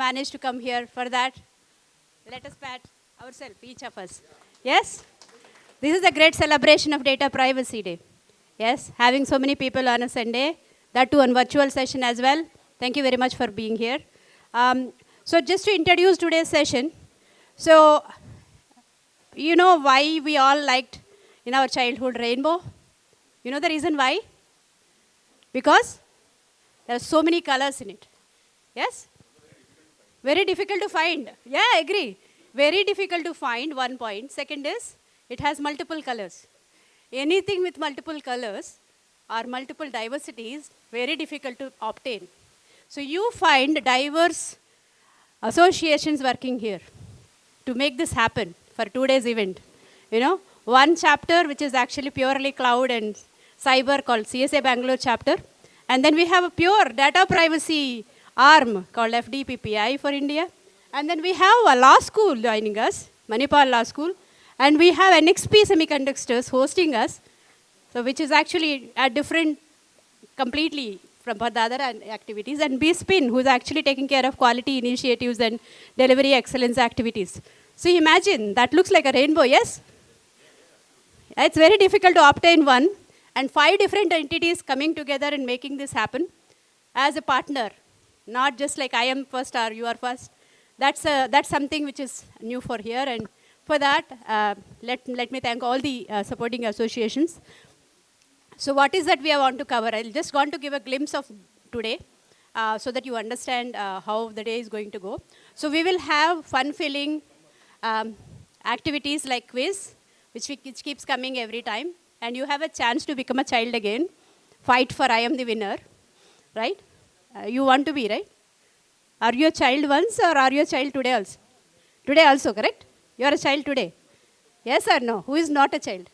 managed to come here. For that, let us pat ourselves, each of us. Yes? This is a great celebration of Data Privacy Day. Yes, having so many people on a Sunday, that too on virtual session as well. Thank you very much for being here. So just to introduce today's session, so you know why we all liked in our childhood rainbow? You know the reason why? Because there are so many colors in it. Yes? Very difficult to find. Yeah, I agree. Very difficult to find, one point. Second is, it has multiple colors. Anything with multiple colors or multiple diversities, very difficult to obtain. So you find diverse associations working here to make this happen for today's event. You know, one chapter which is actually purely cloud and cyber called CSA Bangalore chapter. And then we have a pure data privacy arm called FDPPI for India. And then we have a law school joining us, Manipal Law School. And we have NXP Semiconductors hosting us, so which is actually a different, completely from the other activities. And BSpin, who's actually taking care of quality initiatives and delivery excellence activities. So imagine, that looks like a rainbow, yes? It's very difficult to obtain one. And 5 different entities coming together and making this happen as a partner. Not just like I am first or you are first. That's something which is new for here. And for that, let me thank all the supporting associations. So what is that we want to cover? I just want to give a glimpse of today so that you understand how the day is going to go. So we will have fun-filling activities like quiz, which keeps coming every time. And you have a chance to become a child again. Fight for I am the winner, right? You want to be, right? Are you a child once or are you a child today also? Today also, correct? You are a child today. Yes or no? Who is not a child?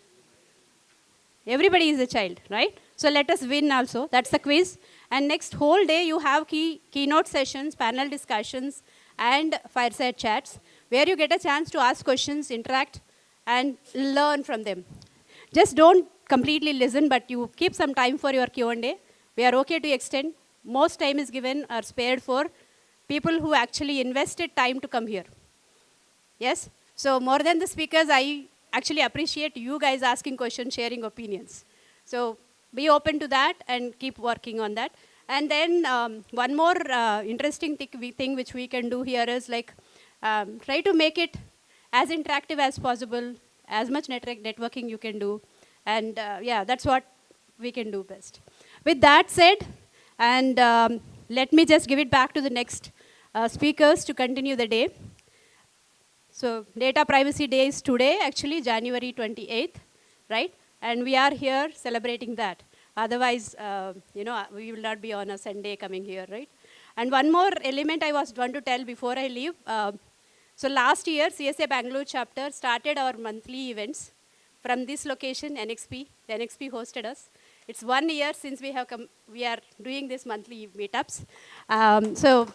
Everybody is a child, right? So let us win also. That's the quiz. And next whole day you have keynote sessions, panel discussions, and fireside chats, where you get a chance to ask questions, interact, and learn from them. Just don't completely listen, but you keep some time for your Q&A. We are okay to extend. Most time is given or spared for people who actually invested time to come here. Yes? So more than the speakers, I actually appreciate you guys asking questions, sharing opinions. So be open to that and keep working on that. And then one more interesting thing which we can do here is like try to make it as interactive as possible, as much networking you can do. And yeah, that's what we can do best. With that said, and let me just give it back to the next speakers to continue the day. So Data Privacy Day is today, actually January 28th, right? And we are here celebrating that. Otherwise, you know, we will not be on a Sunday coming here, right? And one more element I want to tell before I leave. So last year, CSA Bangalore chapter started our monthly events from this location, NXP. The NXP hosted us. It's 1 year since we have come. We are doing this monthly meetups. So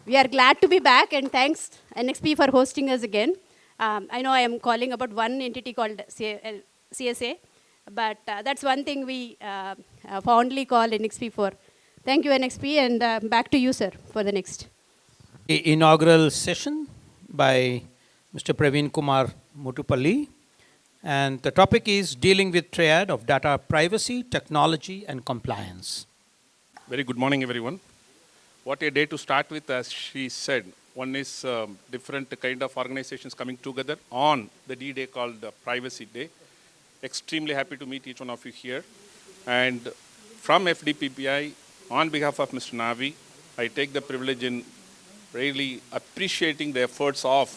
we are glad to be back, and thanks NXP for hosting us again. I know I am calling about one entity called CSA, but that's one thing we fondly call NXP for. Thank you, NXP, and back to you, sir, for the next. Inaugural session by Mr. Praveen Kumar Mutupalli. And the topic is dealing with triad of data privacy, technology, and compliance. Very good morning, everyone. What a day to start with, as she said. One is different kind of organizations coming together on the D-Day called Privacy Day. Extremely happy to meet each one of you here. And from FDPPI, on behalf of Mr. Navi, I take the privilege in really appreciating the efforts of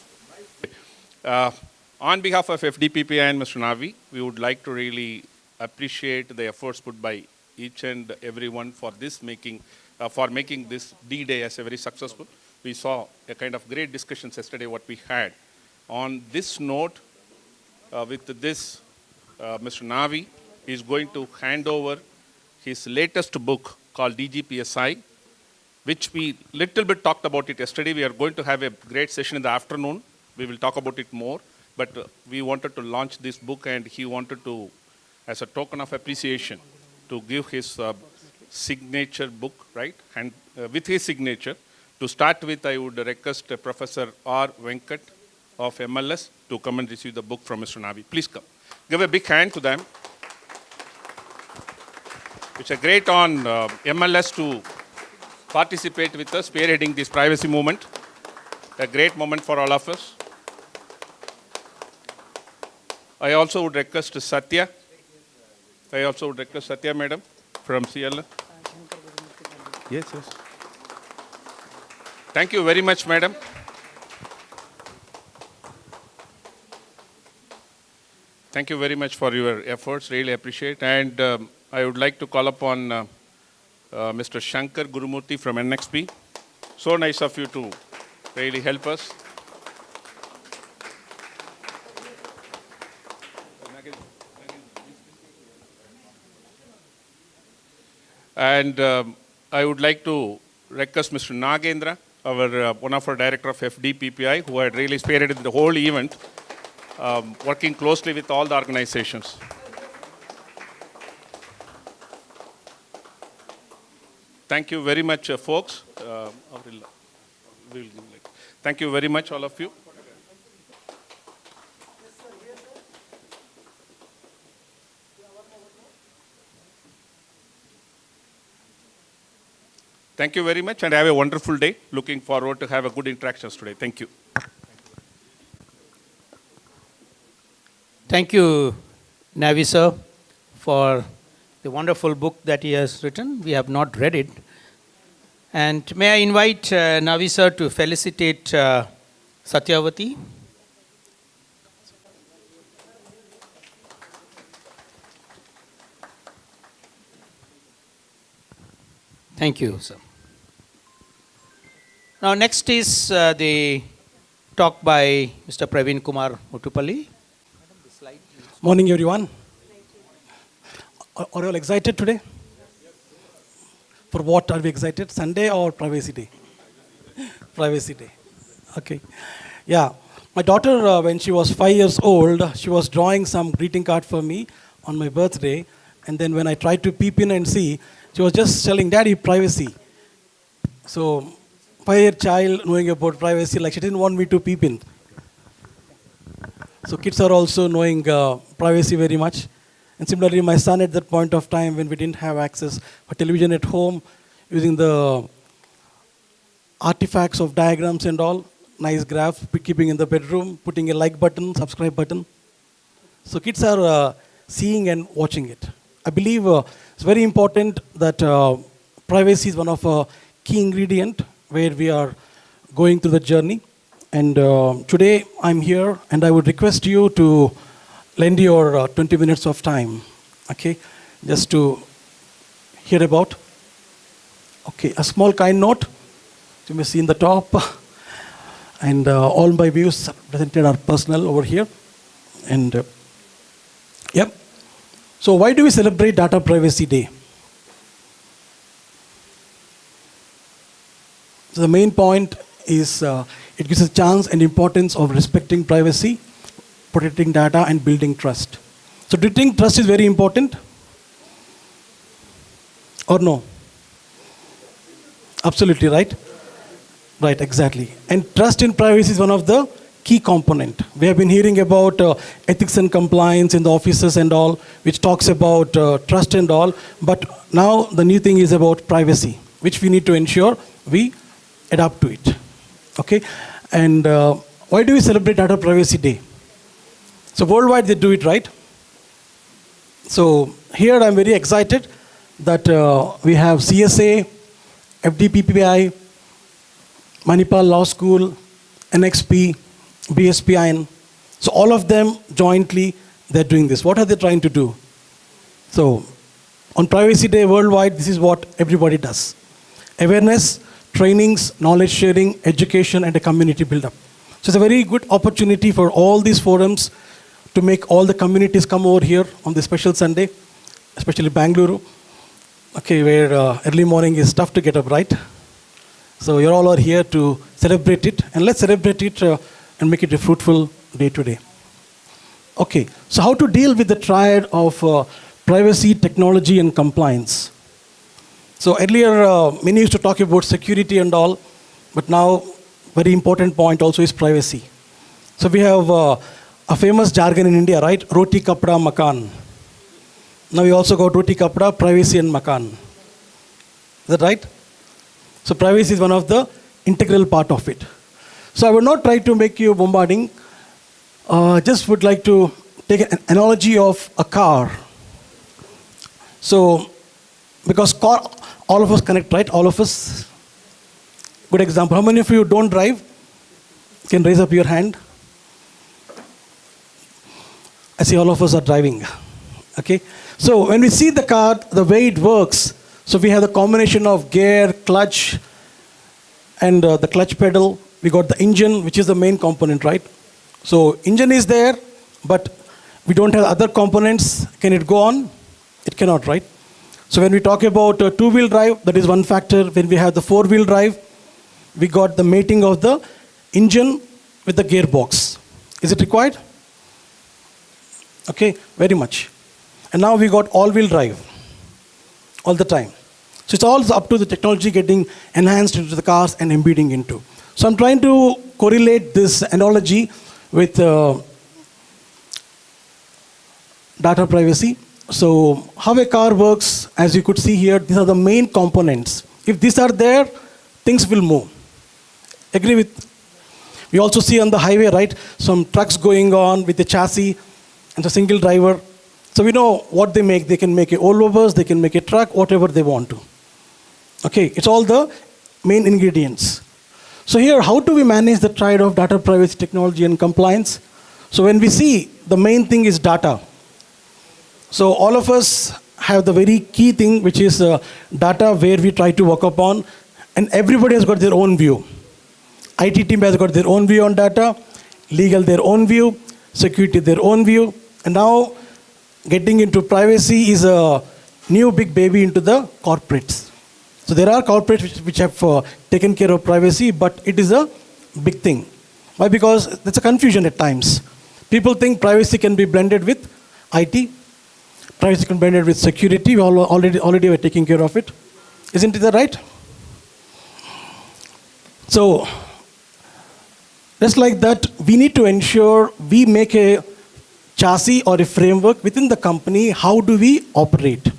on behalf of FDPPI and Mr. Navi, we would like to really appreciate the efforts put by each and everyone for this making this D-Day as a very successful. We saw a kind of great discussions yesterday what we had. On this note, with this, Mr. Navi is going to hand over his latest book called DGPSI, which we little bit talked about it yesterday. We are going to have a great session in the afternoon. We will talk about it more. But we wanted to launch this book, and he wanted to, as a token of appreciation, to give his signature book, right? And with his signature, To start with, I would request Professor R. Venkat of MLS to come and receive the book from Mr. Navi. Please come. Give a big hand to them. It's a great on MLS to participate with us, spearheading this privacy movement. A great moment for all of us. I also would request Satya. Madam from CLF. Yes. Thank you very much, madam. Thank you very much for your efforts. Really appreciate. And I would like to call upon Mr. Shankar Gurumurthy from NXP. So nice of you to really help us. And I would like to request Mr. Nagendra, one of our director of FDPPI, who had really spearheaded the whole event, working closely with all the organizations. Thank you very much, folks. Thank you very much, all of you. Thank you very much, and have a wonderful day. Looking forward to have a good interactions today. Thank you. Thank you, Navi sir, for the wonderful book that he has written. We have not read it. And may I invite Navi sir to felicitate Satyavati. Thank you, sir. Now, next is the talk by Mr. Praveen Kumar Mutupalli. Morning, everyone. Are you all excited today? For what are we excited? Sunday or Privacy Day? Privacy Day. Okay. Yeah. My daughter, when she was 5 years old, she was drawing some greeting card for me on my birthday. And then when I tried to peep in and see, she was just telling, Daddy, privacy. So, 5-year child knowing about privacy, like she didn't want me to peep in. So kids are also knowing privacy very much. And similarly, my son at that point of time, when we didn't have access for television at home, using the artifacts of diagrams and all, nice graph, keeping in the bedroom, putting a like button, subscribe button. So kids are seeing and watching it. I believe it's very important that privacy is one of a key ingredient where we are going through the journey. And today I'm here and I would request you to lend your 20 minutes of time, okay, just to hear about. Okay, a small kind note, you may see in the top, and all my views presented are personal over here. And yep. So why do we celebrate Data Privacy Day? So the main point is it gives a chance and importance of respecting privacy, protecting data, and building trust. So do you think trust is very important? Or no? Absolutely, right? Right, exactly. And trust in privacy is one of the key component. We have been hearing about ethics and compliance in the offices and all, which talks about trust and all. But now the new thing is about privacy, which we need to ensure we adapt to it. Okay? And why do we celebrate Data Privacy Day? So worldwide they do it, right? So here I'm very excited that we have CSA, FDPPI, Manipal Law School, NXP, BSPIN. So all of them jointly, they're doing this. What are they trying to do? So on Privacy Day worldwide, this is what everybody does. Awareness, trainings, knowledge sharing, education, and a community build-up. So it's a very good opportunity for all these forums to make all the communities come over here on this special Sunday, especially Bangalore, okay, where early morning is tough to get up, right? So you all are here to celebrate it, and let's celebrate it and make it a fruitful day today. Okay, so how to deal with the triad of privacy, technology, and compliance? So earlier, many used to talk about security and all, But now, very important point also is privacy. So we have a famous jargon in India, right? Roti kapda makan. Now we also got roti kapda, privacy and makan. Is that right? So privacy is one of the integral part of it. So I would not try to make you bombarding. Just would like to take an analogy of a car. So, because car, all of us connect, right? All of us. Good example. How many of you don't drive? Can raise up your hand. I see all of us are driving. Okay. So when we see the car, the way it works, so we have the combination of gear, clutch, and the clutch pedal. We got the engine, which is the main component, right? So engine is there, but we don't have other components. Can it go on? It cannot, right? So when we talk about two-wheel drive, that is one factor. When we have the four-wheel drive, we got the mating of the engine with the gearbox. Is it required? Okay, very much. And now we got all-wheel drive all the time. So it's all up to the technology getting enhanced into the cars and embedding into. So I'm trying to correlate this analogy with data privacy. So how a car works, as you could see here, these are the main components. If these are there, things will move. Agree with? We also see on the highway, right, some trucks going on with the chassis and a single driver. So we know what they make. They can make a Volvo bus, they can make a truck, whatever they want to. Okay, it's all the main ingredients. So here, how do we manage the triad of data privacy, technology, and compliance? So when we see, the main thing is data. So all of us have the very key thing, which is data where we try to work upon, and everybody has got their own view. IT team has got their own view on data, legal their own view, security their own view, and now getting into privacy is a new big baby into the corporates. So there are corporates which have taken care of privacy, but it is a big thing. Why? Because there's a confusion at times. People think privacy can be blended with IT, privacy can be blended with security. We already are taking care of it. Isn't it right? So just like that, we need to ensure we make a chassis or a framework within the company. How do we operate?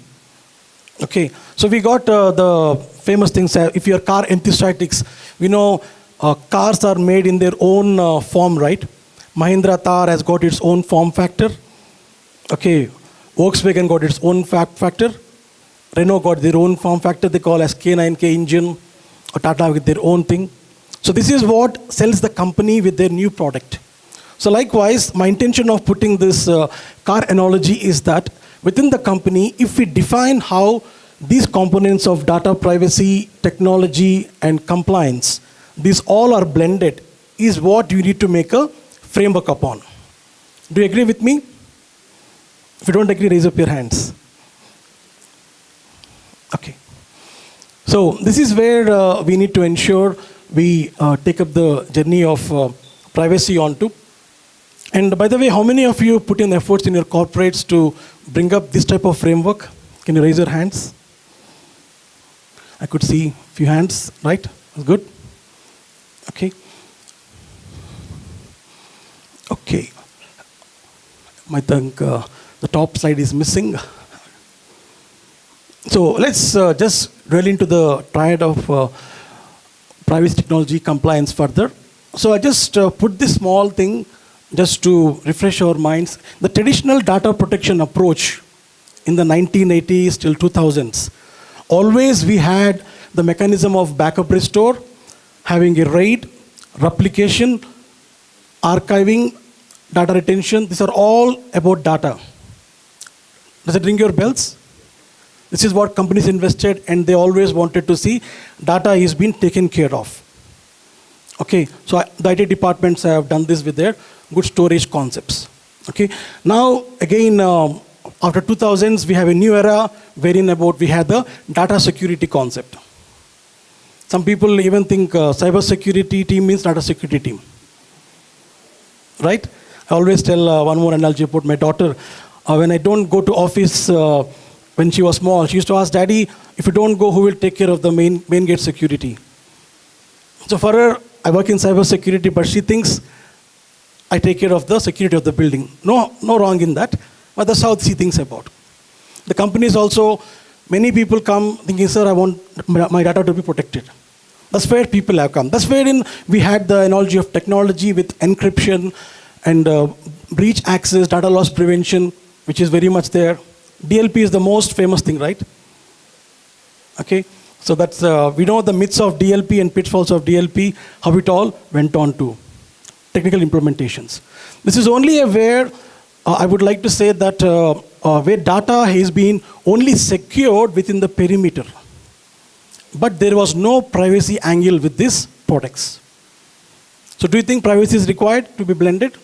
Okay, so we got the famous things. If you're car enthusiasts, we know cars are made in their own form, right? Mahindra Thar has got its own form factor. Okay, Volkswagen got its own factor. Renault got their own form factor. They call as K9K engine, or Tata with their own thing. So this is what sells the company with their new product. So likewise, my intention of putting this car analogy is that within the company, if we define how these components of data privacy, technology, and compliance, these all are blended, is what you need to make a framework upon. Do you agree with me? If you don't agree, raise up your hands. Okay. So this is where we need to ensure we take up the journey of privacy onto. And by the way, how many of you put in efforts in your corporates to bring up this type of framework? Can you raise your hands? I could see a few hands, right? That's good. Okay. Okay. I think the top slide is missing. So let's just drill into the triad of privacy, technology, compliance further. So I just put this small thing just to refresh our minds. The traditional data protection approach in the 1980s till 2000s, always we had the mechanism of backup restore, having a RAID, replication, archiving, data retention. These are all about data. Does it ring your bells? This is what companies invested, and they always wanted to see data is being taken care of. Okay, so the IT departments have done this with their good storage concepts. Okay, now again, after 2000s, we have a new era wherein about we have the data security concept. Some people even think cyber security team means data security team. Right? I always tell one more analogy about my daughter. When I don't go to office, when she was small, she used to ask, Daddy, if you don't go, who will take care of the main gate security? So for her, I work in cybersecurity, but she thinks I take care of the security of the building. No wrong in that, but that's how she thinks about. The companies also, many people come thinking, sir, I want my data to be protected. That's where people have come. That's wherein we had the analogy of technology with encryption and breach access, data loss prevention, which is very much there. DLP is the most famous thing, right? Okay, so that's, we know the myths of DLP and pitfalls of DLP, how it all went on to technical implementations. This is only a where I would like to say that where data has been only secured within the perimeter. But there was no privacy angle with these products. So do you think privacy is required to be blended?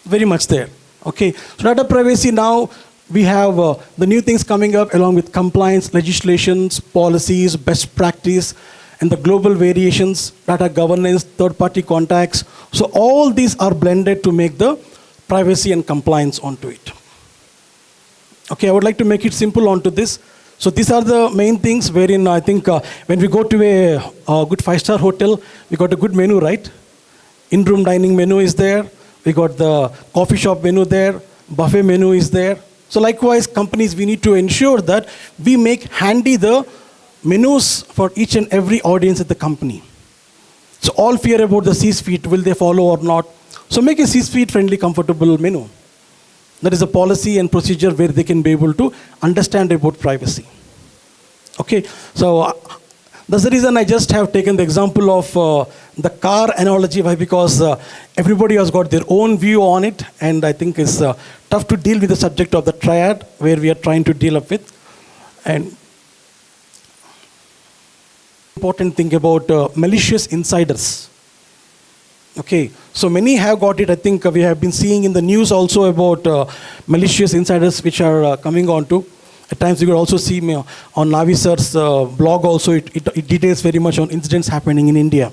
Very much there. Okay, so data privacy now, we have the new things coming up along with compliance, legislations, policies, best practice, and the global variations, data governance, third-party contacts. So all these are blended to make the privacy and compliance onto it. Okay, I would like to make it simple onto this. So these are the main things wherein I think when we go to a good five-star hotel, we got a good menu, right? In-room dining menu is there. We got the coffee shop menu there. Buffet menu is there. So likewise, companies, we need to ensure that we make handy the menus for each and every audience at the company. So all fear about the C-suite, will they follow or not? So make a C-suite friendly, comfortable menu. That is a policy and procedure where they can be able to understand about privacy. Okay, so that's the reason I just have taken the example of the car analogy. Why? Because everybody has got their own view on it, and I think it's tough to deal with the subject of the triad where we are trying to deal up with. And important thing about malicious insiders. Okay, so many have got it. I think we have been seeing in the news also about malicious insiders which are coming on to. At times you could also see me on Navi sir's blog also, it details very much on incidents happening in India.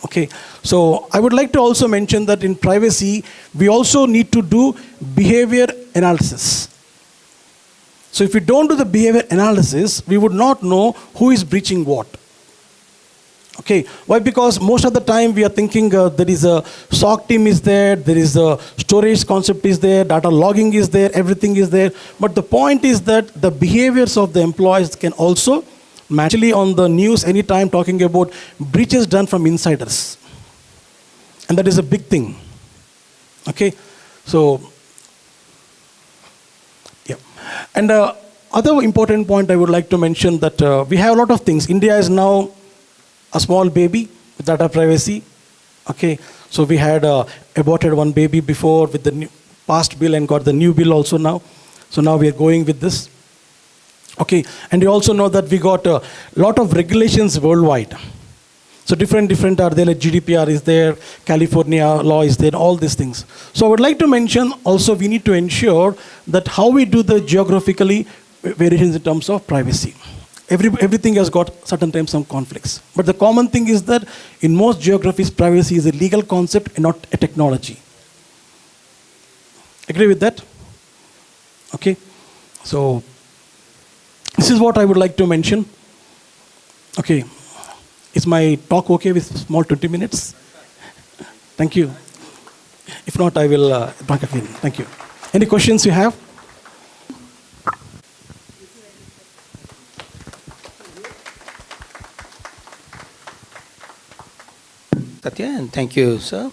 Okay, so I would like to also mention that in privacy, we also need to do behavior analysis. So if we don't do the behavior analysis, we would not know who is breaching what. Okay, why? Because most of the time we are thinking there is a SOC team is there is a storage concept is there, data logging is there, everything is there. But the point is that the behaviors of the employees can also actually on the news anytime talking about breaches done from insiders. And that is a big thing. Okay, so, yeah. And other important point I would like to mention that we have a lot of things. India is now a small baby with data privacy. Okay, so we had aborted one baby before with the new past bill and got the new bill also now. So now we are going with this. Okay, and you also know that we got a lot of regulations worldwide. So different are there, like GDPR is there, California law is there, all these things. So I would like to mention also we need to ensure that how we do the geographically variations in terms of privacy. Everything has got certain times some conflicts. But the common thing is that in most geographies, privacy is a legal concept and not a technology. Agree with that? Okay. So this is what I would like to mention. Okay. Is my talk okay with small 20 minutes? Thank you. If not, I will talk again. Thank you. Any questions you have? Satya, and thank you, sir.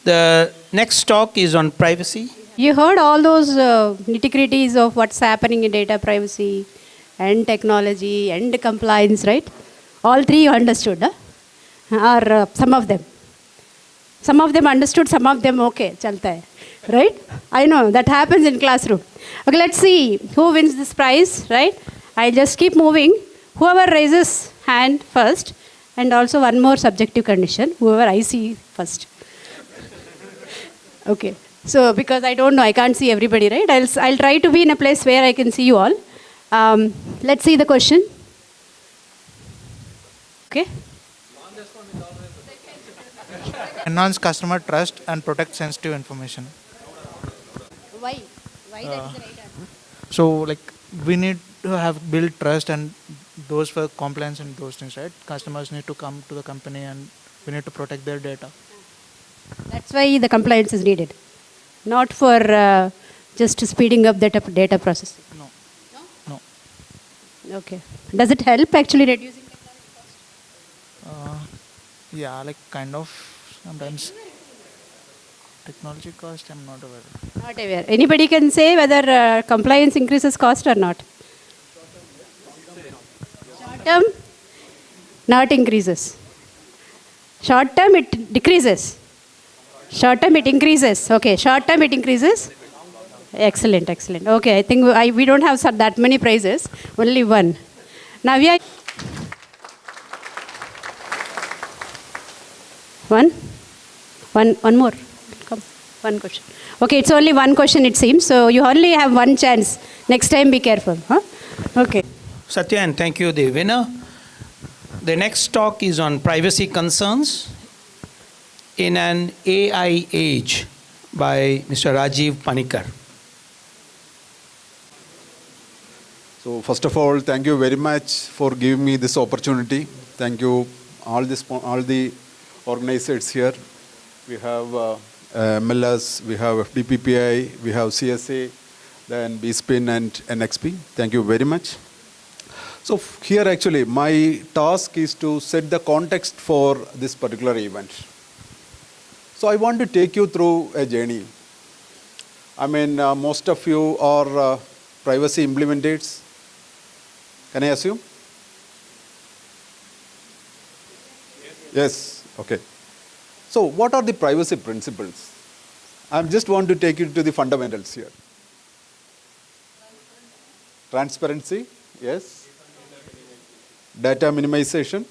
The next talk is on privacy. You heard all those nitty-gritties of what's happening in data privacy and technology and compliance, right? All three you understood, huh? Or some of them. Some of them understood, some of them okay, chalta hai. Right? I know, that happens in classroom. Okay, let's see who wins this prize, right? I'll just keep moving. Whoever raises hand first, and also one more subjective condition, whoever I see first. Okay, so because I don't know, I can't see everybody, right? I'll try to be in a place where I can see you all. Let's see the question. Okay. Enhance customer trust and protect sensitive information. Why? Why that is the right answer? So like we need to have build trust and those for compliance and those things, right? Customers need to come to the company and we need to protect their data. That's why the compliance is needed, not for just speeding up data processing. No. No. Okay. Does it help actually reducing technology cost? Yeah, like kind of sometimes. Technology cost, I'm not aware. Not aware. Anybody can say whether compliance increases cost or not. Short term, not increases. Short term, it decreases. Short term, it increases. Okay, short term, it increases. Excellent, excellent. Okay, I think we don't have that many prizes, only one. Now we are. One more. Come, one question. Okay, it's only one question it seems, so you only have one chance. Next time, be careful. Huh? Okay. Satya, and thank you, the winner. The next talk is on privacy concerns in an AI age by Mr. Rajiv Panikar. So first of all, thank you very much for giving me this opportunity. Thank you all the organizers here. We have MLS, we have FDPPI, we have CSA, then BSpin and NXP. Thank you very much. So here actually my task is to set the context for this particular event. So I want to take you through a journey. I mean, most of you are privacy implementers. Can I assume? Yes. Okay. So what are the privacy principles? I just want to take you to the fundamentals here. Transparency, yes. Data minimization,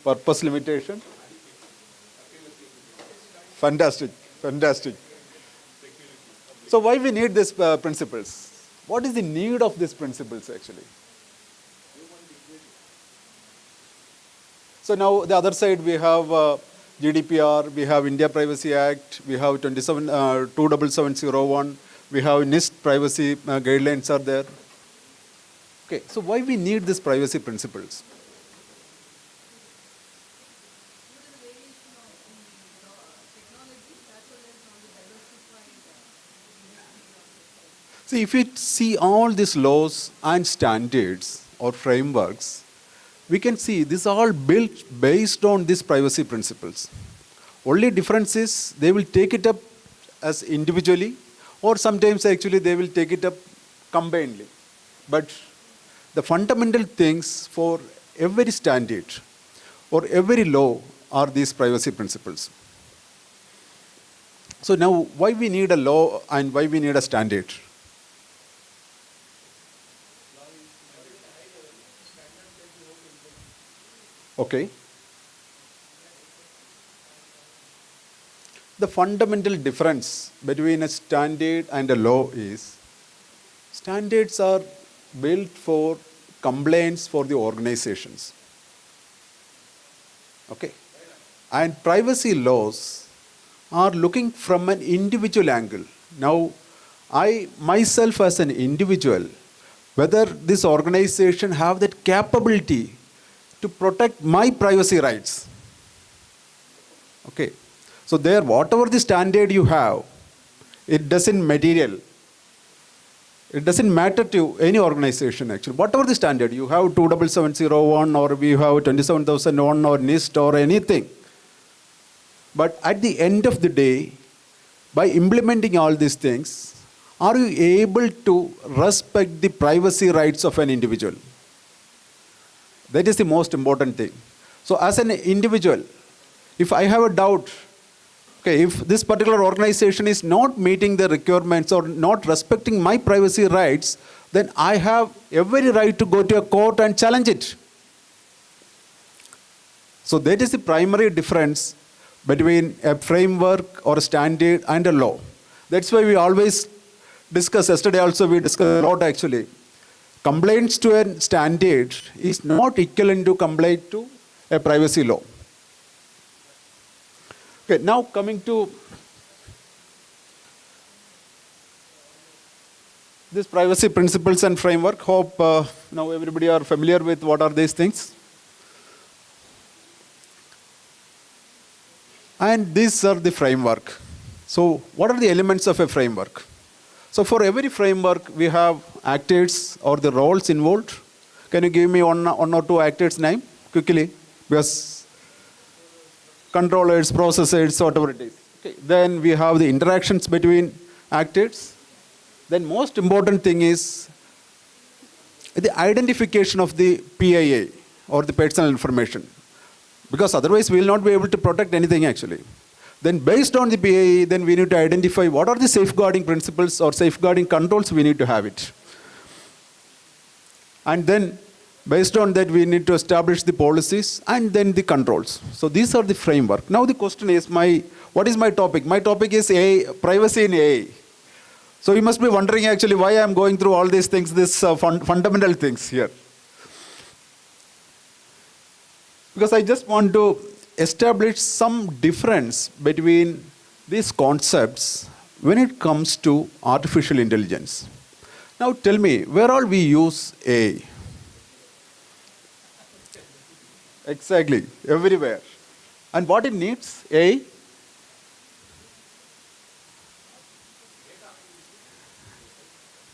purpose limitation. Fantastic, fantastic. So why we need these principles? What is the need of these principles actually? So now the other side we have GDPR, we have India Privacy Act, we have 27701, we have NIST privacy guidelines are there. Okay, so why we need these privacy principles? See, if you see all these laws and standards or frameworks, we can see these are all built based on these privacy principles. Only difference is they will take it up as individually, or sometimes actually they will take it up combinedly. But the fundamental things for every standard or every law are these privacy principles. So now why we need a law and why we need a standard? Okay. The fundamental difference between a standard and a law is standards are built for compliance for the organizations. Okay. And privacy laws are looking from an individual angle. Now, I myself as an individual, whether this organization have that capability to protect my privacy rights. Okay. So there, whatever the standard you have, it doesn't material. It doesn't matter to any organization actually. Whatever the standard, you have 27701 or we have 27001 or NIST or anything. But at the end of the day, by implementing all these things, are you able to respect the privacy rights of an individual? That is the most important thing. So as an individual, if I have a doubt, okay, if this particular organization is not meeting the requirements or not respecting my privacy rights, then I have every right to go to a court and challenge it. So that is the primary difference between a framework or a standard and a law. That's why we always discuss, yesterday also we discussed a lot actually. Compliance to a standard is not equivalent to compliance to a privacy law. Okay, now coming to this privacy principles and framework. Hope now everybody are familiar with what are these things. And these are the framework. So what are the elements of a framework? So for every framework, we have actors or the roles involved. Can you give me one or two actors' name quickly? Because controllers, processors, whatever it is. Okay. Then we have the interactions between actors. Then most important thing is the identification of the PII or the personal information. Because otherwise we will not be able to protect anything actually. Then based on the PII, then we need to identify what are the safeguarding principles or safeguarding controls we need to have it. And then based on that we need to establish the policies and then the controls. So these are the framework. Now the question is what is my topic? My topic is privacy in AI. So you must be wondering actually why I am going through all these things, these fundamental things here. Because I just want to establish some difference between these concepts when it comes to artificial intelligence. Now tell me, where all we use AI? Exactly, everywhere. And what it needs, AI?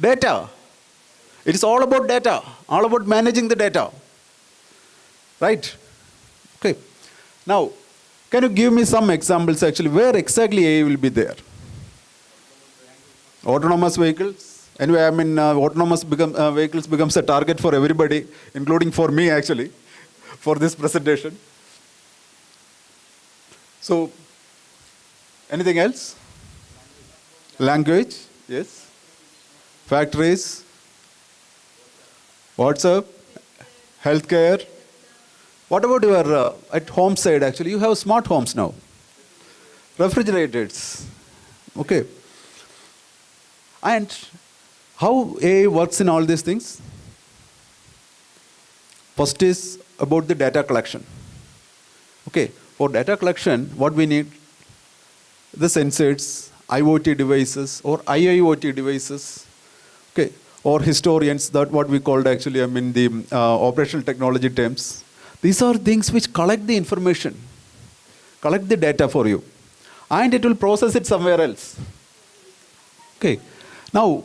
Data. It is all about data, all about managing the data. Right? Okay. Now, can you give me some examples actually where exactly AI will be there? Autonomous vehicles. Anyway, I mean, autonomous vehicles becomes a target for everybody, including for me actually, for this presentation. So, anything else? Language, yes. Factories, WhatsApp, healthcare. What about your at home side actually? You have smart homes now. Refrigerators. Okay. And how AI works in all these things? First is about the data collection. Okay. For data collection, what we need? The sensors, IoT devices or IIoT devices. Okay. Or historians, that what we called actually, I mean the operational technology terms. These are things which collect the information, collect the data for you, and it will process it somewhere else. Okay. Now,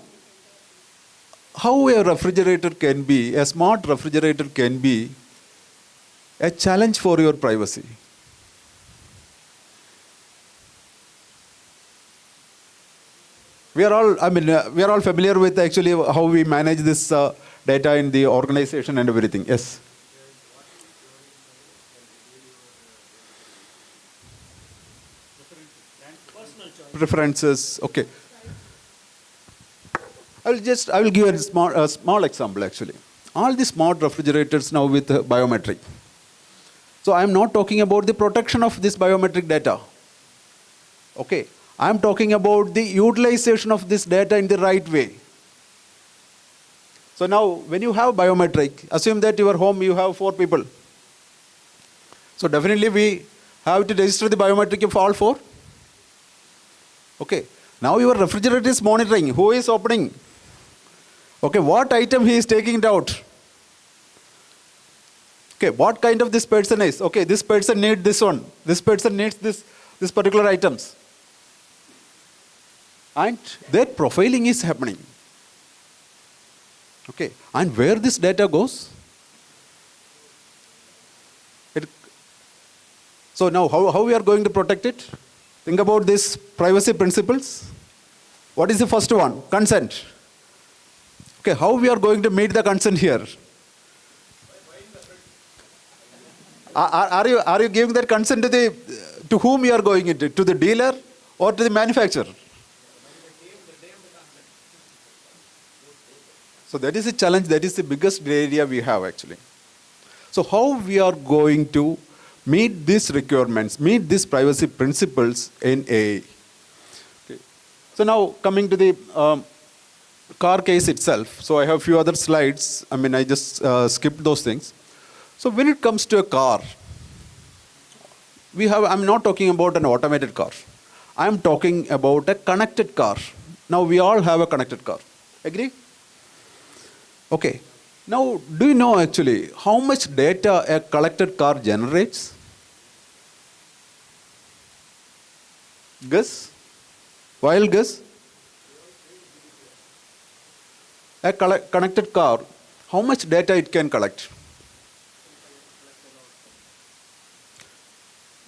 how a refrigerator can be, a smart refrigerator can be a challenge for your privacy. We are all familiar with actually how we manage this data in the organization and everything. Yes. Preferences. Okay. I will give a small example actually. All the smart refrigerators now with biometric. So I am not talking about the protection of this biometric data. Okay. I am talking about the utilization of this data in the right way. So now when you have biometric, assume that your home you have 4 people. So definitely we have to register the biometric of all 4. Okay. Now your refrigerator is monitoring who is opening. Okay, what item he is taking it out. Okay, what kind of this person is. Okay, this person needs this one. This person needs this particular items. And that profiling is happening. Okay, and where this data goes? So now how we are going to protect it? Think about these privacy principles. What is the first one? Consent. Okay, how we are going to meet the consent here? Are you giving that consent to whom you are going into? To the dealer or to the manufacturer? So that is a challenge. That is the biggest area we have actually. So how we are going to meet these requirements, meet these privacy principles in AI? Okay. So now coming to the car case itself. So I have a few other slides. I mean, I just skipped those things. So when it comes to a car, I'm not talking about an automated car. I'm talking about a connected car. Now we all have a connected car. Agree? Okay. Now, do you know actually how much data a collected car generates? Guess? Wild guess? A connected car, how much data it can collect?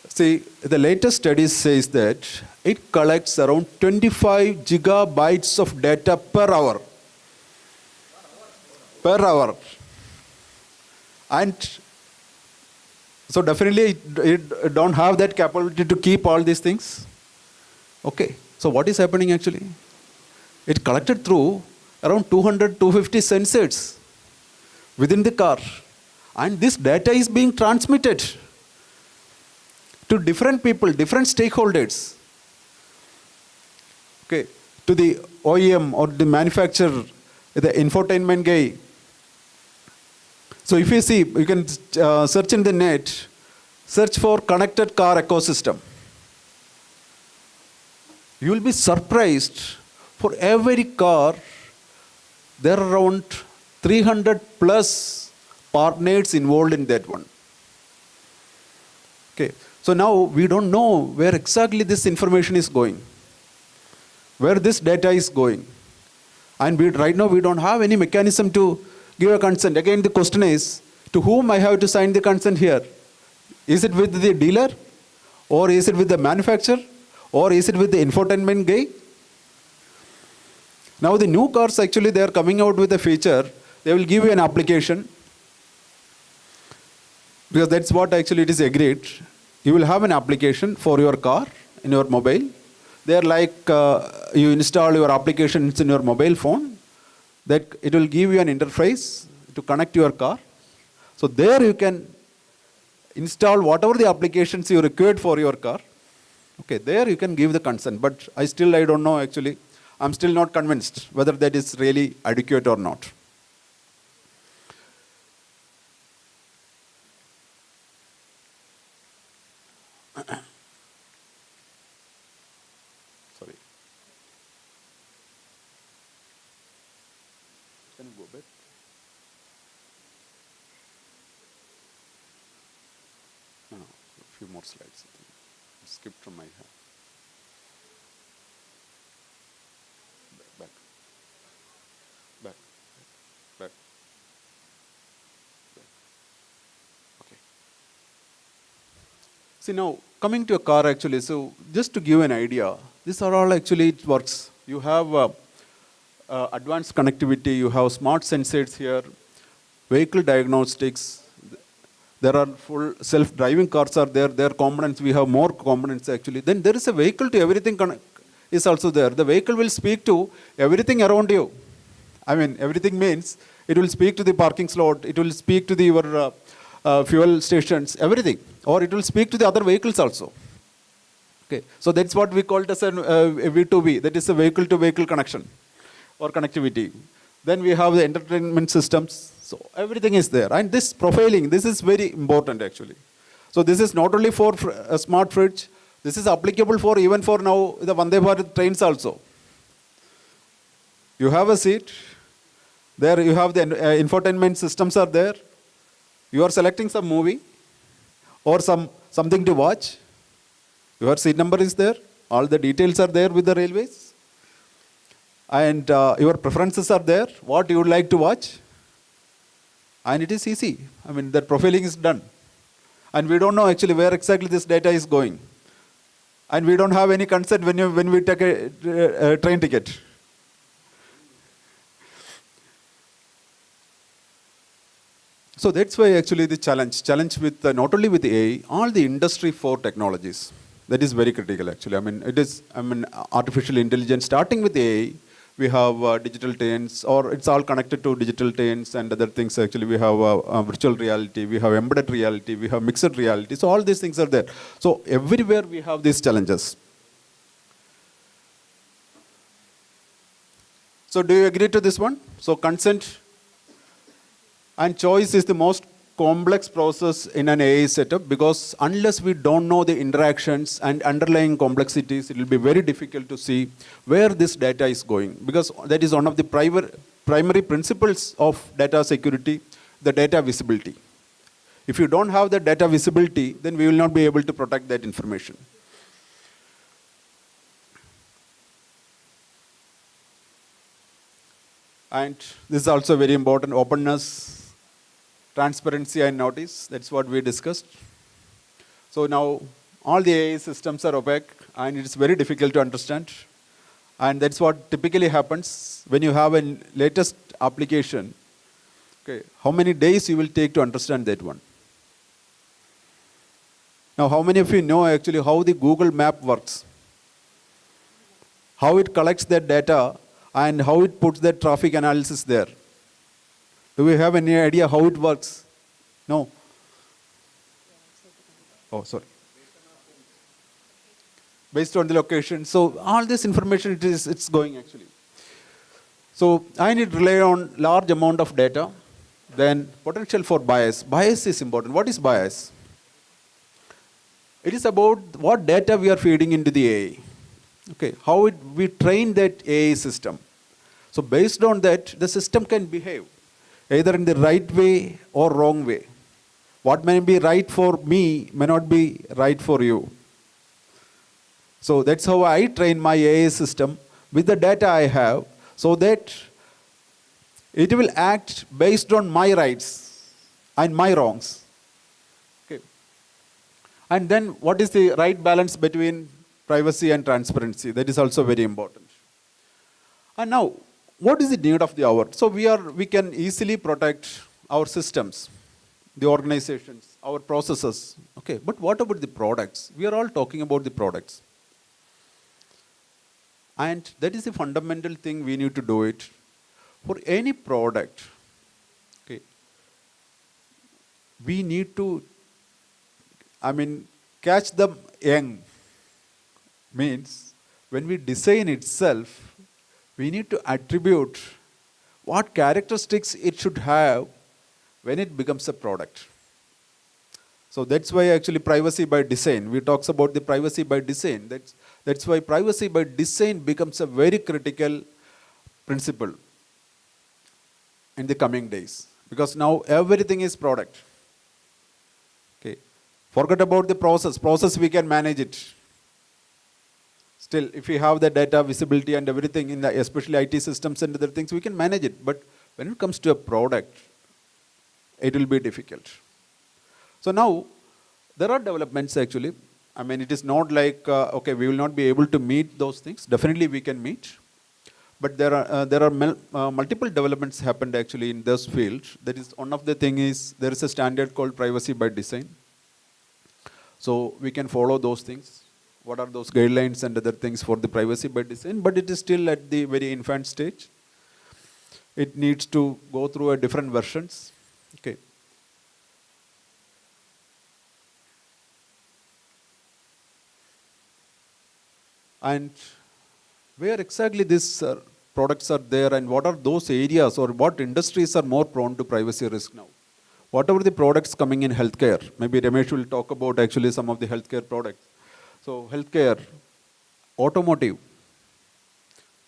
See, the latest study says that it collects around 25 gigabytes of data per hour. Per hour. And so definitely it don't have that capability to keep all these things. Okay. So what is happening actually? It collected through around 200, 250 sensors within the car. And this data is being transmitted to different people, different stakeholders. Okay. To the OEM or the manufacturer, the infotainment guy. So if you see, you can search in the net, search for connected car ecosystem. You will be surprised, for every car, there are around 300 plus partners involved in that one. Okay. So now we don't know where exactly this information is going, where this data is going. And right now we don't have any mechanism to give a consent. Again, the question is, to whom I have to sign the consent here? Is it with the dealer? Or is it with the manufacturer? Or is it with the infotainment guy? Now the new cars actually, they are coming out with a feature. They will give you an application. Because that's what actually it is agreed. You will have an application for your car in your mobile. They are like you install your applications in your mobile phone. That it will give you an interface to connect your car. So there you can install whatever the applications you required for your car. Okay, there you can give the consent. But I don't know actually. I'm still not convinced whether that is really adequate or not. Sorry. Can you go back? No, a few more slides. I think. Skipped from my hand. Back. Back. Back. Back. Okay. See now, coming to a car actually, so just to give an idea, these are all actually, it works. You have advanced connectivity, you have smart sensors here, vehicle diagnostics, there are full self-driving cars are there, their components, we have more components actually. Then there is a vehicle to everything is also there. The vehicle will speak to everything around you. I mean, everything means it will speak to the parking slot, it will speak to the your fuel stations, everything. Or it will speak to the other vehicles also. Okay, so that's what we call it as a V2V, that is a vehicle-to-vehicle connection or connectivity. Then we have the entertainment systems. So everything is there. And this profiling, this is very important actually. So this is not only for a smart fridge, this is applicable for even for now the Vande Bharat trains also. You have a seat, there you have the infotainment systems are there. You are selecting some movie or something to watch. Your seat number is there. All the details are there with the railways. And your preferences are there, what you would like to watch. And it is easy. I mean, that profiling is done. And we don't know actually where exactly this data is going. And we don't have any consent when we take a train ticket. So that's why actually the challenge with not only with AI, all the industry 4 technologies. That is very critical actually. I mean, artificial intelligence, starting with AI, we have digital twins, or it's all connected to digital twins and other things actually. We have virtual reality, we have embedded reality, we have mixed reality. So all these things are there. So everywhere we have these challenges. So do you agree to this one? So consent and choice is the most complex process in an AI setup, because unless we don't know the interactions and underlying complexities, it will be very difficult to see where this data is going, because that is one of the primary principles of data security, the data visibility. If you don't have the data visibility, then we will not be able to protect that information. And this is also very important, openness, transparency and notice. That's what we discussed. So now all the AI systems are opaque and it's very difficult to understand. And that's what typically happens when you have a latest application. Okay, how many days you will take to understand that one? Now, how many of you know actually how the Google map works? How it collects that data and how it puts that traffic analysis there? Do we have any idea how it works? No? Oh, sorry. Based on the location. So all this information it's going actually. So I need to rely on large amount of data. Then potential for bias. Bias is important. What is bias? It is about what data we are feeding into the AI. Okay, how we train that AI system. So based on that, the system can behave either in the right way or wrong way. What may be right for me may not be right for you. So that's how I train my AI system with the data I have, so that it will act based on my rights and my wrongs. Okay. And then what is the right balance between privacy and transparency? That is also very important. And now, what is the need of the hour? So we can easily protect our systems, the organizations, our processes. Okay, but what about the products? We are all talking about the products. And that is the fundamental thing we need to do it. For any product, okay, we need to, catch them young. Means, when we design itself, we need to attribute what characteristics it should have when it becomes a product. So that's why actually privacy by design, we talks about the privacy by design. That's why privacy by design becomes a very critical principle in the coming days. Because now everything is product. Okay. Forget about the process. Process we can manage it. Still, if we have the data visibility and everything in the, especially IT systems and other things, we can manage it. But when it comes to a product, it will be difficult. So now, there are developments actually. It is not like, okay, we will not be able to meet those things. Definitely we can meet. But there are multiple developments happened actually in this field. That is, one of the thing is, there is a standard called privacy by design. So we can follow those things. What are those guidelines and other things for the privacy by design? But it is still at the very infant stage. It needs to go through a different versions. Okay. And where exactly these products are there, and what are those areas or what industries are more prone to privacy risk now? Whatever the products coming in healthcare, maybe Ramesh will talk about actually some of the healthcare products. So healthcare, automotive,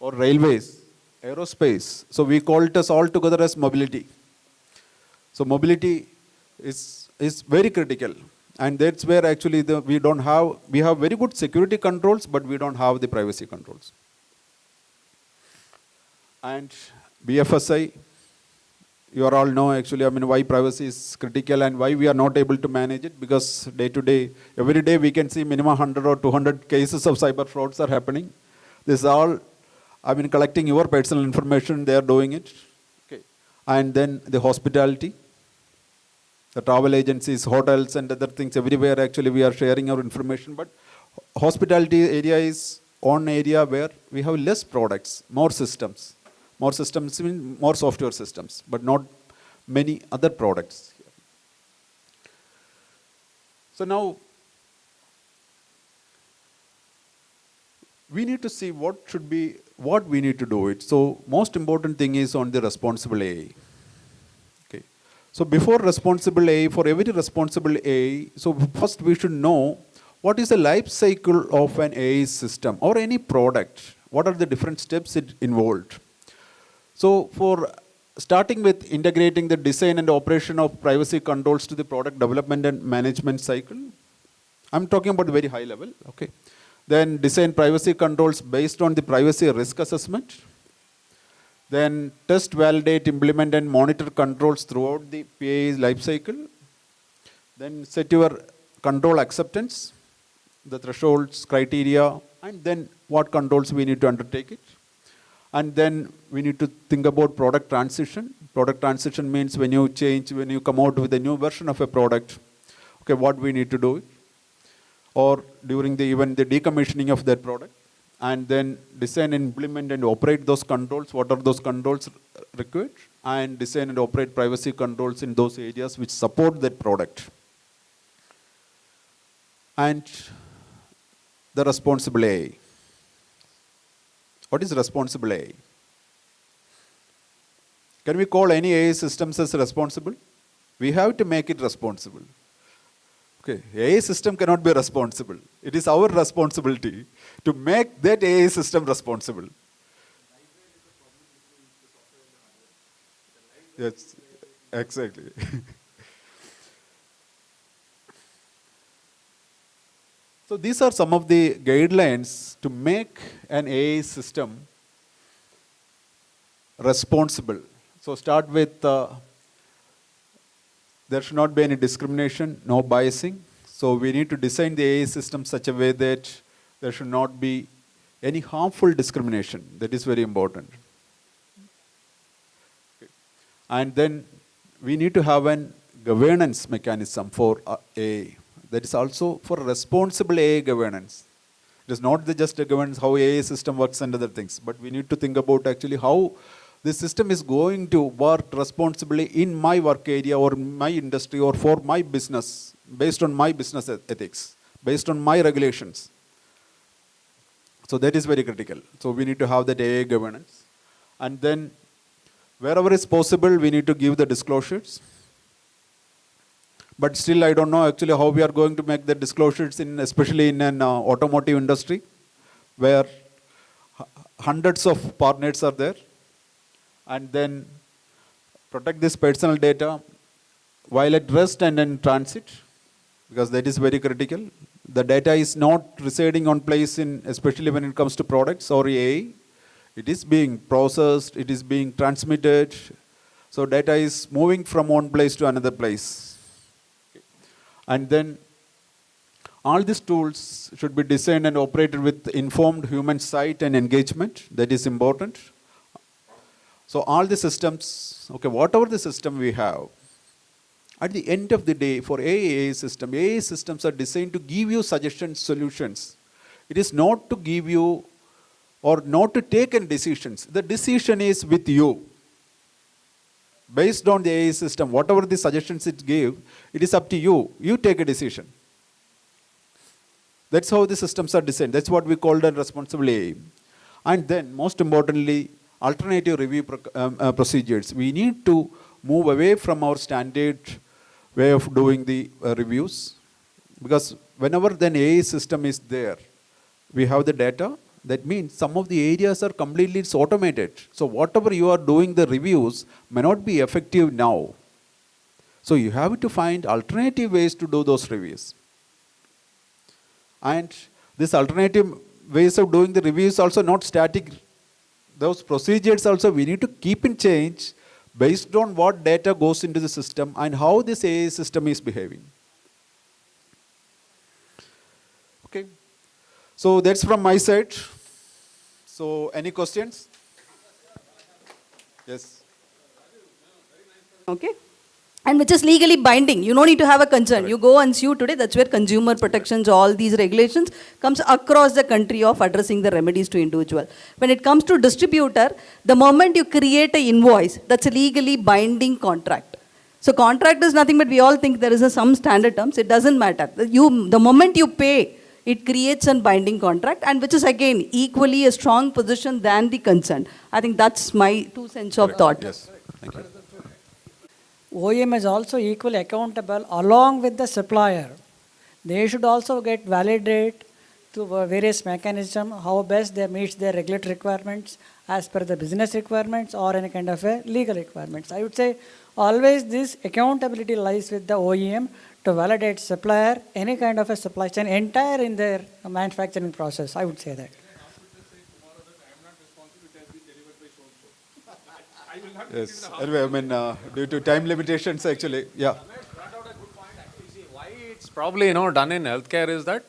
or railways, aerospace. So we call it as all together as mobility. So mobility is very critical. And that's where actually we have very good security controls, but we don't have the privacy controls. And BFSI, you all know actually, why privacy is critical and why we are not able to manage it, because day to day, every day we can see minimum 100 or 200 cases of cyber frauds are happening. This is all, collecting your personal information, they are doing it. Okay. And then the hospitality, the travel agencies, hotels and other things, everywhere actually we are sharing our information. But hospitality area is one area where we have less products, more systems. More systems mean more software systems, but not many other products. So now, we need to see what we need to do it. So most important thing is on the responsible AI. Okay. So before responsible AI, for every responsible AI, so first we should know what is the life cycle of an AI system or any product. What are the different steps it involved? So for starting with integrating the design and operation of privacy controls to the product development and management cycle, I'm talking about very high level, okay. Then design privacy controls based on the privacy risk assessment. Then test, validate, implement and monitor controls throughout the PA's life cycle. Then set your control acceptance, the thresholds, criteria, and then what controls we need to undertake it. And then we need to think about product transition. Product transition means when you change, when you come out with a new version of a product, okay, what we need to do, or during the even the decommissioning of that product, and then design, implement and operate those controls. What are those controls required? And design and operate privacy controls in those areas which support that product. And the responsible AI. What is responsible AI? Can we call any AI systems as responsible? We have to make it responsible. Okay, AI system cannot be responsible. It is our responsibility to make that AI system responsible. Yes, exactly. So these are some of the guidelines to make an AI system responsible. So start with there should not be any discrimination, no biasing. So we need to design the AI system such a way that there should not be any harmful discrimination. That is very important. Okay. And then we need to have a governance mechanism for AI. That is also for responsible AI governance. It is not just a governance how AI system works and other things, but we need to think about actually how the system is going to work responsibly in my work area or my industry or for my business, based on my business ethics, based on my regulations. So that is very critical. So we need to have that AI governance. And then wherever is possible, we need to give the disclosures. But still, I don't know actually how we are going to make the disclosures, especially in an automotive industry, where hundreds of partners are there. And then protect this personal data while at rest and in transit, because that is very critical. The data is not residing on place in, especially when it comes to products or AI. It is being processed, it is being transmitted. So data is moving from one place to another place. And then all these tools should be designed and operated with informed human sight and engagement. That is important. So all the systems, okay, whatever the system we have, at the end of the day, for AI systems are designed to give you suggestions, solutions. It is not to give you or not to take any decisions. The decision is with you. Based on the AI system, whatever the suggestions it gives, it is up to you. You take a decision. That's how the systems are designed. That's what we call the responsible AI. And then, most importantly, alternative review procedures. We need to move away from our standard way of doing the reviews, because whenever the AI system is there, we have the data. That means some of the areas are completely automated. So whatever you are doing the reviews may not be effective now. So you have to find alternative ways to do those reviews. And this alternative ways of doing the reviews also not static. Those procedures also we need to keep in change based on what data goes into the system and how this AI system is behaving. Okay. So that's from my side. So any questions? Yes. Okay. And which is legally binding. You don't need to have a concern. You go and sue today. That's where consumer protections, all these regulations comes across the country of addressing the remedies to individual. When it comes to distributor, the moment you create an invoice, that's a legally binding contract. So contract is nothing but we all think there is some standard terms. It doesn't matter. The moment you pay, it creates a binding contract, and which is again equally a strong position than the consent. I think that's my 2 cents of thought. Yes. Thank you. OEM is also equally accountable along with the supplier. They should also get validate through various mechanism, how best they meet their regulatory requirements as per the business requirements or any kind of a legal requirements. I would say always this accountability lies with the OEM to validate supplier, any kind of a supply chain, entire in their manufacturing process. I would say that. Yes. Anyway, I mean, due to time limitations, actually, yeah. Why it's probably done in healthcare is that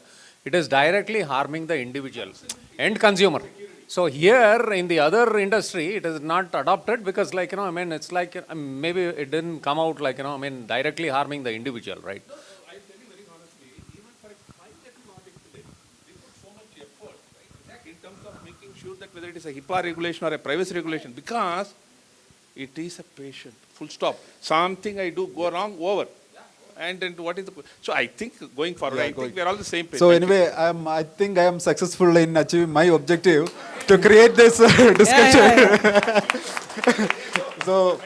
it is directly harming the individual end consumer. So here in the other industry, it is not adopted because it's like maybe it didn't come out directly harming the individual, right? I tell you very honestly, even for a private logic today, they put so much effort, right, in terms of making sure that whether it is a HIPAA regulation or a privacy regulation, because it is a patient, full stop. Something I do go wrong, over. And then what is the... So I think going forward, I think we are all the same page. So anyway, I think I am successful in achieving my objective to create this discussion. So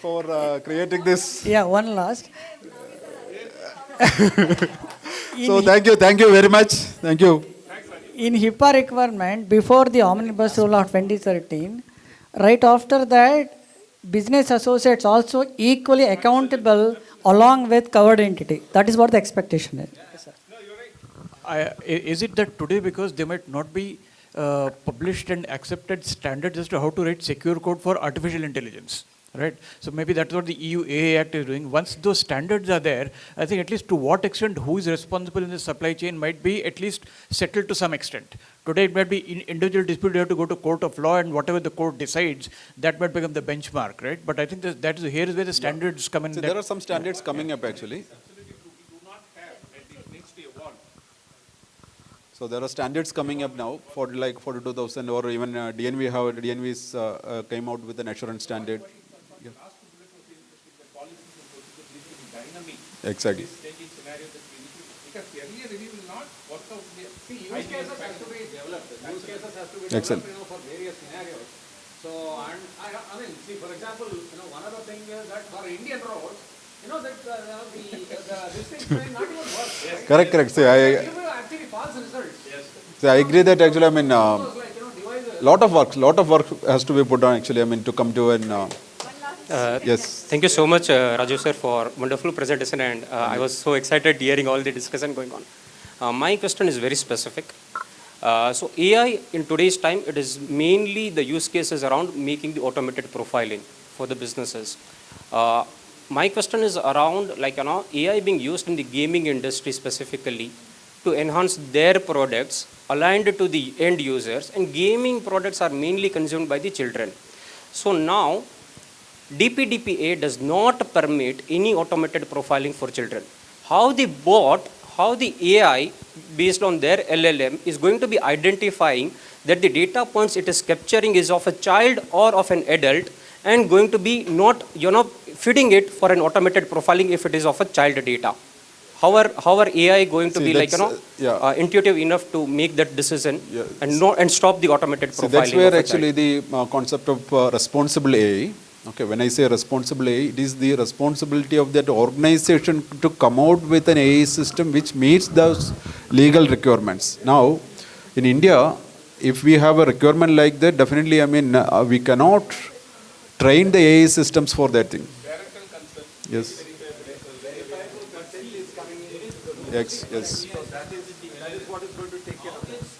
for creating this. Yeah, one last. So thank you very much. Thank you. In HIPAA requirement, before the Omnibus Rule of 2013, right after that, business associates also equally accountable along with covered entity. That is what the expectation is. Yes, sir. Is it that today, because they might not be published and accepted standards as to how to write secure code for artificial intelligence, right? So maybe that's what the EU AI Act is doing. Once those standards are there, I think at least to what extent who is responsible in the supply chain might be at least settled to some extent. Today it might be in individual dispute, you have to go to court of law, and whatever the court decides, that might become the benchmark, right? But I think that is here is where the standards come in. So there are some standards coming up actually. So there are standards coming up now for like 42,000 or even DNV's came out with an assurance standard. Yeah. Exactly. Excellent. For various scenarios. So, and I mean, see, for example, one other thing is that for Indian roads, this thing may not even work. Yes. Correct. See, actually false results. Yes. See, I agree that actually, I mean, lot of work has to be put on actually, I mean, to come to an. Yes. Thank you so much, Raju sir, for wonderful presentation, and I was so excited hearing all the discussion going on. My question is very specific. So AI in today's time, it is mainly the use cases around making the automated profiling for the businesses. My question is around AI being used in the gaming industry specifically to enhance their products aligned to the end users, and gaming products are mainly consumed by the children. So now DPDPA does not permit any automated profiling for children. How the AI based on their LLM is going to be identifying that the data points it is capturing is of a child or of an adult, and going to be not feeding it for an automated profiling if it is of a child data. How are AI going to be intuitive enough to make that decision and stop the automated profiling? That's where actually the concept of responsible AI. Okay, when I say responsible AI, it is the responsibility of that organization to come out with an AI system which meets those legal requirements. Now, in India, if we have a requirement like that, definitely, I mean, we cannot train the AI systems for that thing. Yes. Yes. That is what is going to take care of this.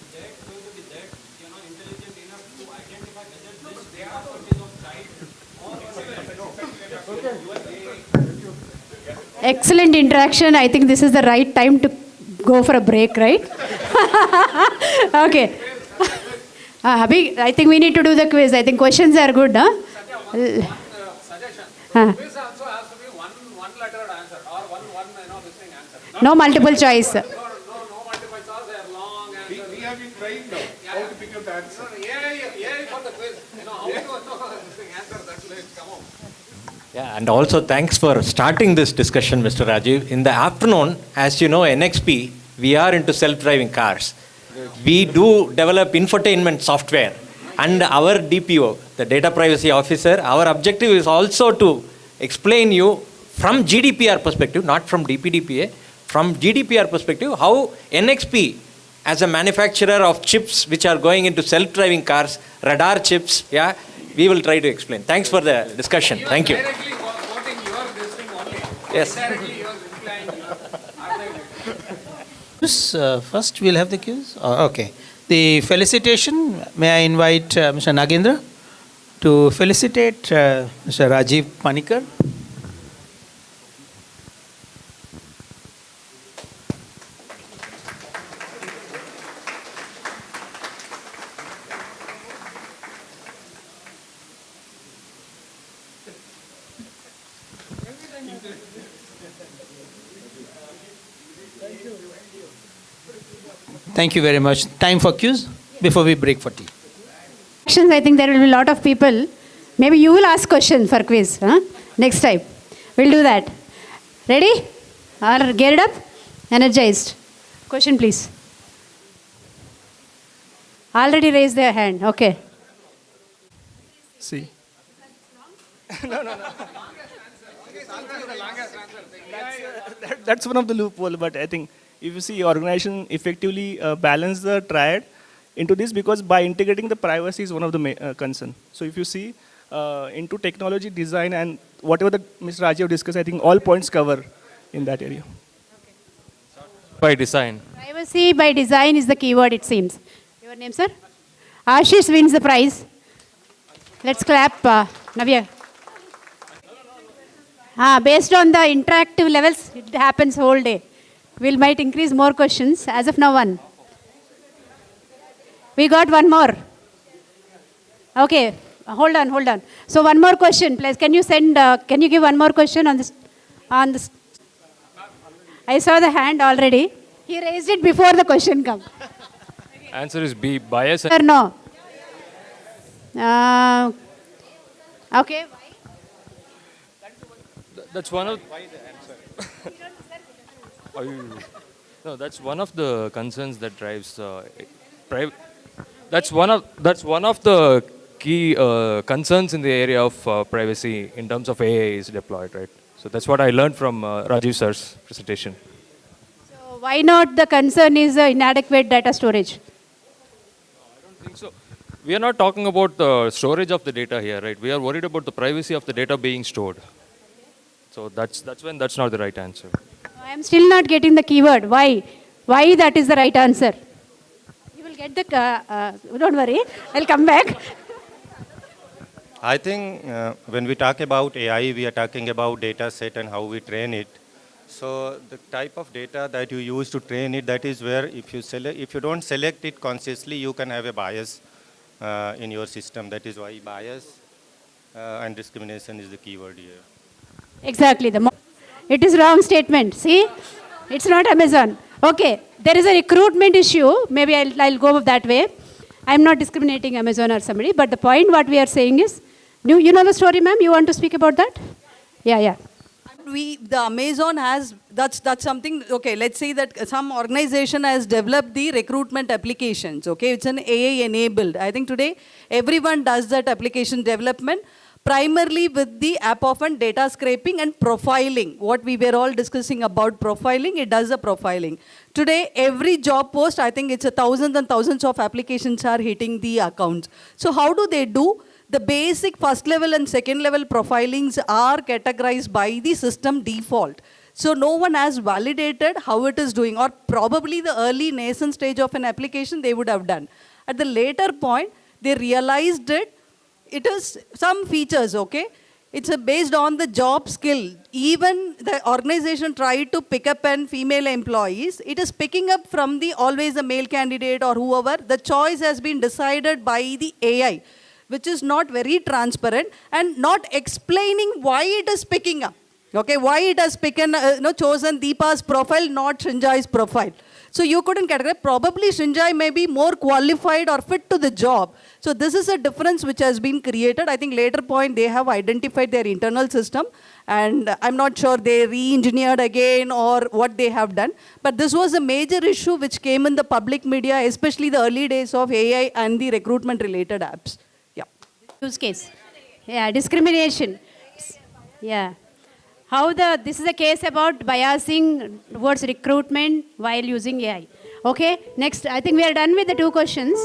Excellent interaction. I think this is the right time to go for a break, right? Okay. Abhi, I think we need to do the quiz. I think questions are good, huh? Suggestion. Quiz also has to be one lettered answer or one this thing answer. No multiple choice. No multiple choice. They are long answers. We have been trained now how to pick up the answer. AI for the quiz. How to this thing answer that will come out. Yeah, and also thanks for starting this discussion, Mr. Rajiv. In the afternoon, as you know, NXP, we are into self-driving cars. We do develop infotainment software, and our DPO, the Data Privacy Officer, our objective is also to explain you from GDPR perspective, not from DPDPA, from GDPR perspective, how NXP as a manufacturer of chips which are going into self-driving cars, radar chips, yeah, we will try to explain. Thanks for the discussion. Thank you. Yes. First, we'll have the cues. Okay. The felicitation, may I invite Mr. Nagendra to felicitate Mr. Rajiv Panikar. Thank you very much. Time for cues before we break for tea. Questions, I think there will be a lot of people. Maybe you will ask questions for quiz, huh? Next time. We'll do that. Ready? Or geared up? Energized? Question, please. Already raised their hand. Okay. See. That's one of the loophole, but I think if you see organization effectively balance the triad into this, because by integrating the privacy is one of the concern. So if you see into technology design and whatever the Mr. Rajiv discussed, I think all points cover in that area. By design. Privacy by design is the keyword, it seems. Your name, sir? Ashish wins the prize. Let's clap. Navya. Based on the interactive levels, it happens whole day. We might increase more questions. As of now, one. We got one more. Okay, hold on. So one more question, please. Can you send? Can you give one more question on this? On this? I saw the hand already. He raised it before the question come. Answer is B. Bias. Or no? Okay. That's one of. No, that's one of the concerns that drives. That's one of the key concerns in the area of privacy in terms of AI is deployed, right? So that's what I learned from Rajiv sir's presentation. So why not the concern is inadequate data storage? I don't think so. We are not talking about the storage of the data here, right? We are worried about the privacy of the data being stored. So that's when that's not the right answer. I am still not getting the keyword. Why? Why that is the right answer? You will get the. Don't worry. I'll come back. I think when we talk about AI, we are talking about data set and how we train it. So the type of data that you use to train it, that is where if you don't select it consciously, you can have a bias in your system. That is why bias and discrimination is the keyword here. Exactly. It is wrong statement. See, it's not Amazon. Okay, there is a recruitment issue. Maybe I'll go that way. I'm not discriminating Amazon or somebody, but the point what we are saying is, you know the story, ma'am? You want to speak about that? Yeah. The Amazon has, that's something, okay, let's say that some organization has developed the recruitment applications, okay? It's an AI enabled. I think today everyone does that application development, primarily with the app of data scraping and profiling. What we were all discussing about profiling, it does the profiling. Today, every job post, I think it's thousands and thousands of applications are hitting the accounts. So how do they do? The basic first level and second level profilings are categorized by the system default. So no one has validated how it is doing, or probably the early nascent stage of an application they would have done. At the later point, they realized it is some features, okay? It's based on the job skill. Even the organization tried to pick up female employees. It is picking up from always a male candidate or whoever. The choice has been decided by the AI, which is not very transparent and not explaining why it is picking up. Okay, why it has chosen Deepa's profile, not Srinjai's profile. So you couldn't categorize. Probably Srinjai may be more qualified or fit to the job. So this is a difference which has been created. I think later point they have identified their internal system, and I'm not sure they re-engineered again or what they have done. But this was a major issue which came in the public media, especially the early days of AI and the recruitment related apps. Yeah. Use case. Yeah, discrimination. Yeah. This is a case about biasing towards recruitment while using AI. Okay, next, I think we are done with the 2 questions.